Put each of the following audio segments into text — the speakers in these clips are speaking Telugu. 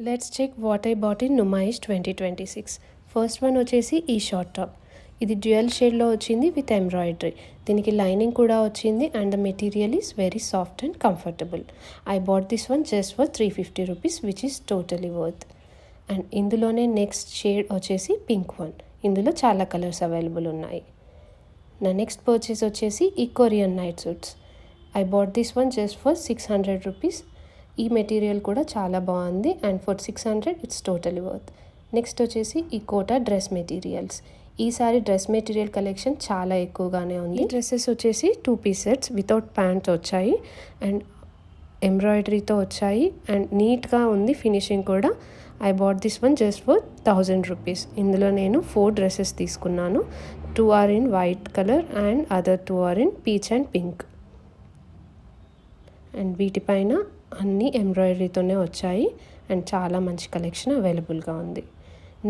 Let's check what I bought in Numaish 2026. First one వచ్చేసి ఈ షార్ట్ టాప్. ఇది డ్యూయల్ షేడ్లో వచ్చింది విత్ ఎంబ్రాయిడరీ. దీనికి లైనింగ్ కూడా వచ్చింది and the material is very soft and comfortable. I bought this one just for 350 rupees which is totally worth. And ఇందులోనే నెక్స్ట్ షేడ్ వచ్చేసి పింక్ వన్. ఇందులో చాలా కలర్స్ అవైలబుల్ ఉన్నాయి. నా నెక్స్ట్ పర్చేస్ వచ్చేసి ఈ Korean night suits. I bought this one just for 600 rupees. ఈ మెటీరియల్ కూడా చాలా బాగుంది and for 600 it's totally worth. Next వచ్చేసి ఈ కోటా డ్రెస్ మెటీరియల్స్. ఈసారి డ్రెస్ మెటీరియల్ కలెక్షన్ చాలా ఎక్కువగానే ఉంది. ఈ డ్రెస్సెస్ వచ్చేసి 2 పీస్ సెట్స్ వితౌట్ ప్యాంట్స్ వచ్చాయి అండ్ ఎంబ్రాయిడరీతో వచ్చాయి అండ్ నీట్గా ఉంది ఫినిషింగ్ కూడా. I bought this one just for 1000 rupees. ఇందులో నేను 4 డ్రెస్సెస్ తీసుకున్నాను. 2 are in white colour and other 2 are in peach and pink. And వీటిపైన అన్నీ ఎంబ్రాయిడరీతోనే వచ్చాయి అండ్ చాలా మంచి కలెక్షన్ అవైలబుల్గా ఉంది.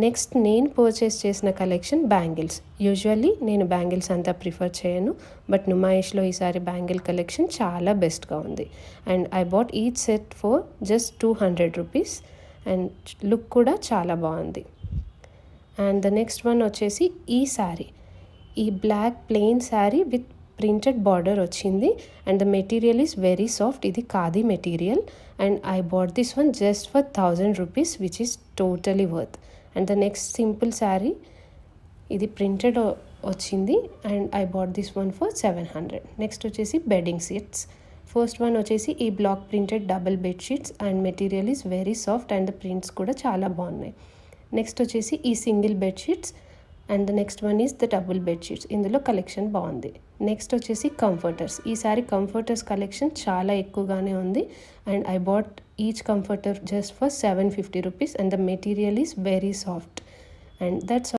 నెక్స్ట్ నేను పర్చేస్ చేసిన కలెక్షన్ బ్యాంగిల్స్. యూజువల్లీ నేను బ్యాంగిల్స్ అంతా ప్రిఫర్ చేయను, బట్ నుమాయిష్లో ఈసారి బ్యాంగిల్ కలెక్షన్ చాలా బెస్ట్గా ఉంది. And I bat each set for just 200 rupees and look కూడా చాలా బాగుంది. అండ్ ద నెక్స్ట్ వన్ వచ్చేసి ఈ శారీ. ఈ black plain sari with printed border వచ్చింది and the material is very soft. ఇది khadi material and I bought this one just for 1000 rupees which is totally worth. And the next simple sari, ఇది ప్రింటెడ్ వచ్చింది and I bought this one for 700. Next వచ్చేసి బెడ్డింగ్ షీట్స్. ఫస్ట్ వన్ వచ్చేసి ఈ block printed double bedsheets and material is very soft and the prints కూడా చాలా బాగున్నాయి. నెక్స్ట్ వచ్చేసి ఈ single bedsheets and the next one is the double bedsheets. ఇందులో కలెక్షన్ బాగుంది. నెక్స్ట్ వచ్చేసి కంఫర్టర్స్. ఈసారి కంఫర్టర్స్ కలెక్షన్ చాలా ఎక్కువగానే ఉంది and I bat each comforter just for 750 rupees and the material is very soft. And that's